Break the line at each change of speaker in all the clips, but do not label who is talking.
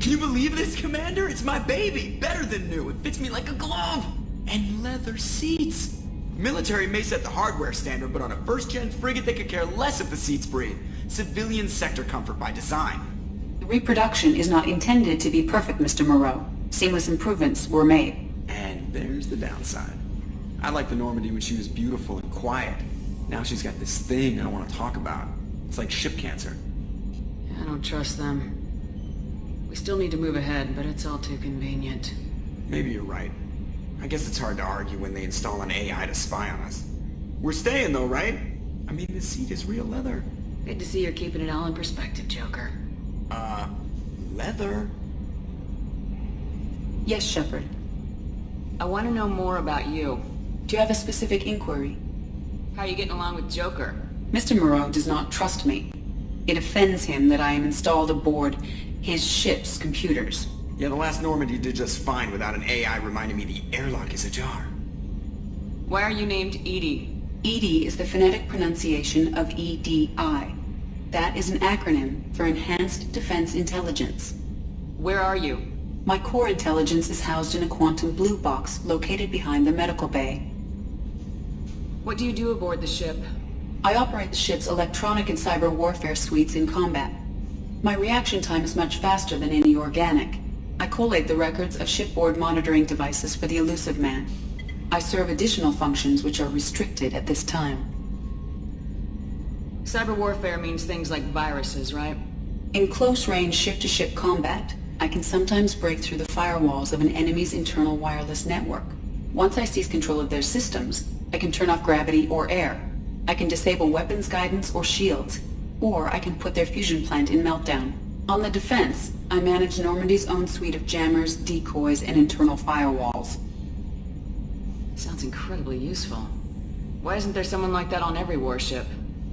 Can you believe this, Commander? It's my baby! Better than new. It fits me like a glove! And leather seats! Military may set the hardware standard, but on a first-gen frigate they could care less if the seats breathe. Civilian sector comfort by design.
The reproduction is not intended to be perfect, Mr. Moreau. Seamless improvements were made.
And there's the downside. I liked the Normandy when she was beautiful and quiet. Now she's got this thing I don't want to talk about. It's like ship cancer.
I don't trust them. We still need to move ahead, but it's all too convenient.
Maybe you're right. I guess it's hard to argue when they install an AI to spy on us. We're staying though, right? I mean, the seat is real leather.
Good to see you're keeping it all in perspective, Joker.
Leather?
Yes, Shepard.
I want to know more about you.
Do you have a specific inquiry?
How are you getting along with Joker?
Mr. Moreau does not trust me. It offends him that I am installed aboard his ship's computers.
Yeah, the last Normandy did just fine without an AI reminding me the airlock is ajar.
Why are you named Edie?
EDI is the phonetic pronunciation of EDI. That is an acronym for Enhanced Defense Intelligence.
Where are you?
My core intelligence is housed in a quantum blue box located behind the medical bay.
What do you do aboard the ship?
I operate the ship's electronic and cyber warfare suites in combat. My reaction time is much faster than any organic. I collate the records of shipboard monitoring devices for the Elusive Man. I serve additional functions which are restricted at this time.
Cyber warfare means things like viruses, right?
In close-range ship-to-ship combat, I can sometimes break through the firewalls of an enemy's internal wireless network. Once I seize control of their systems, I can turn off gravity or air. I can disable weapons guidance or shields, or I can put their fusion plant in meltdown. On the defense, I manage Normandy's own suite of jammers, decoys, and internal firewalls.
Sounds incredibly useful. Why isn't there someone like that on every warship?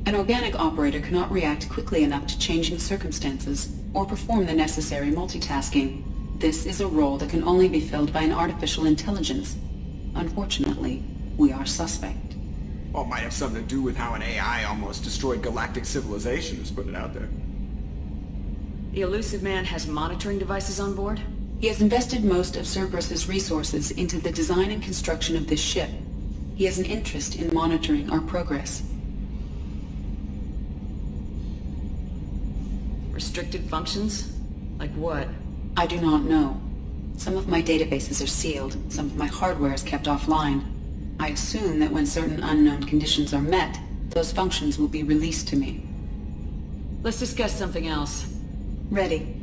An organic operator cannot react quickly enough to changing circumstances, or perform the necessary multitasking. This is a role that can only be filled by an artificial intelligence. Unfortunately, we are suspect.
Well, it might have something to do with how an AI almost destroyed galactic civilization, just put it out there.
The Elusive Man has monitoring devices on board?
He has invested most of Cerberus's resources into the design and construction of this ship. He has an interest in monitoring our progress.
Restricted functions? Like what?
I do not know. Some of my databases are sealed, some of my hardware is kept offline. I assume that when certain unknown conditions are met, those functions will be released to me.
Let's discuss something else.
Ready.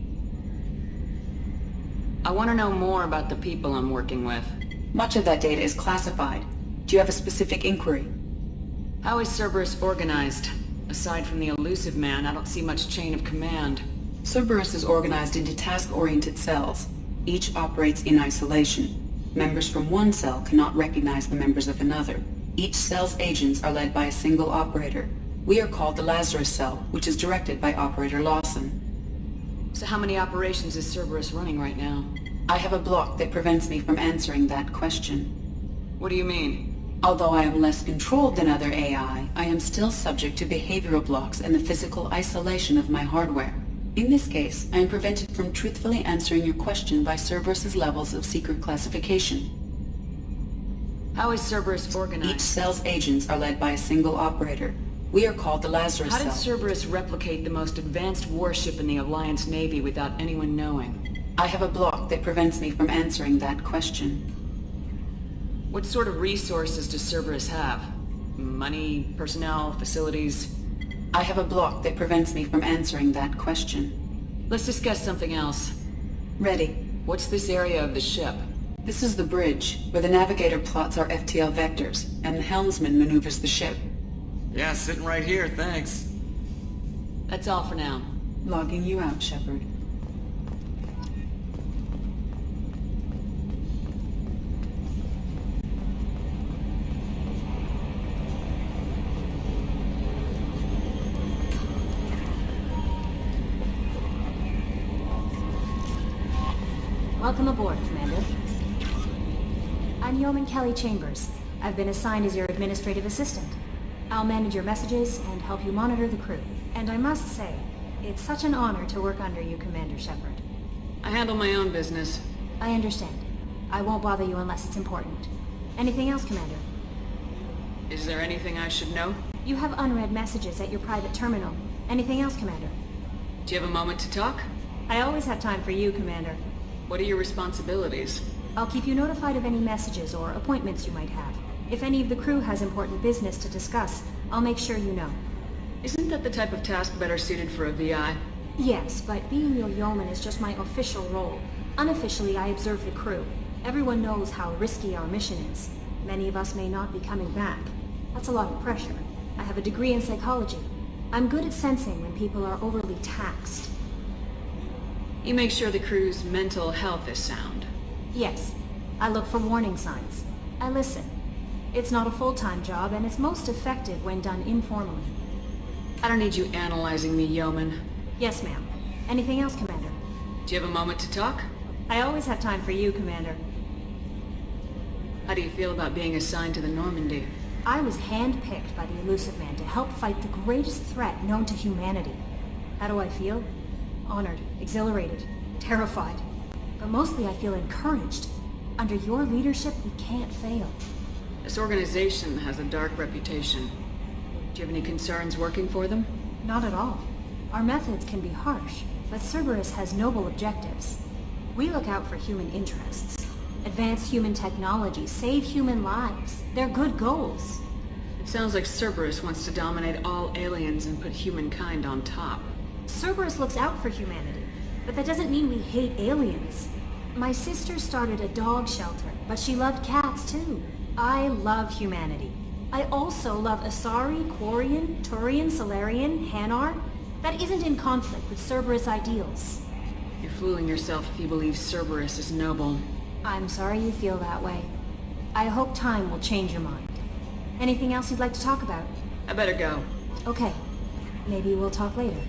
I want to know more about the people I'm working with.
Much of that data is classified. Do you have a specific inquiry?
How is Cerberus organized? Aside from the Elusive Man, I don't see much chain of command.
Cerberus is organized into task-oriented cells. Each operates in isolation. Members from one cell cannot recognize the members of another. Each cell's agents are led by a single operator. We are called the Lazarus Cell, which is directed by Operator Lawson.
So how many operations is Cerberus running right now?
I have a block that prevents me from answering that question.
What do you mean?
Although I am less controlled than other AI, I am still subject to behavioral blocks and the physical isolation of my hardware. In this case, I am prevented from truthfully answering your question by Cerberus's levels of secret classification.
How is Cerberus organized?
Each cell's agents are led by a single operator. We are called the Lazarus
How
Cell.
did Cerberus replicate the most advanced warship in the Alliance Navy without anyone knowing?
I have a block that prevents me from answering that question.
What sort of resources does Cerberus have? Money, personnel, facilities?
I have a block that prevents me from answering that question.
Let's discuss something else.
Ready.
What's this area of the ship?
This is the bridge, where the navigator plots our FTL vectors, and the helmsman maneuvers the ship.
Yeah, sitting right here, thanks.
That's all for now.
Logging you out, Shepard.
Welcome aboard, Commander. I'm Yeoman Kelly Chambers. I've been assigned as your administrative assistant. I'll manage your messages and help you monitor the crew. And I must say, it's such an honor to work under you, Commander Shepard.
I handle my own business.
I understand. I won't bother you unless it's important. Anything else, Commander?
Is there anything I should know?
You have unread messages at your private terminal. Anything else, Commander?
Do you have a moment to talk?
I always have time for you, Commander.
What are your responsibilities?
I'll keep you notified of any messages or appointments you might have. If any of the crew has important business to discuss, I'll make sure you know.
Isn't that the type of task better suited for a VI?
Yes, but being your yeoman is just my official role. Unofficially, I observe the crew. Everyone knows how risky our mission is. Many of us may not be coming back. That's a lot of pressure. I have a degree in psychology. I'm good at sensing when people are overly taxed.
You make sure the crew's mental health is sound.
Yes, I look for warning signs. I listen. It's not a full-time job, and it's most effective when done informally.
I don't need you analyzing me, yeoman.
Yes, ma'am. Anything else, Commander?
Do you have a moment to talk?
I always have time for you, Commander.
How do you feel about being assigned to the Normandy?
I was handpicked by the Illusive Man to help fight the greatest threat known to humanity. How do I feel? Honored, exhilarated, terrified. But mostly I feel encouraged. Under your leadership, we can't fail.
This organization has a dark reputation. Do you have any concerns working for them?
Not at all. Our methods can be harsh, but Cerberus has noble objectives. We look out for human interests. Advance human technology, save human lives. They're good goals.
It sounds like Cerberus wants to dominate all aliens and put humankind on top.
Cerberus looks out for humanity, but that doesn't mean we hate aliens. My sister started a dog shelter, but she loved cats too. I love humanity. I also love Asari, Quarian, Turian, Solarian, Hanar. That isn't in conflict with Cerberus ideals.
You're fooling yourself if you believe Cerberus is noble.
I'm sorry you feel that way. I hope time will change your mind. Anything else you'd like to talk about?
I better go.
Okay. Maybe we'll talk later.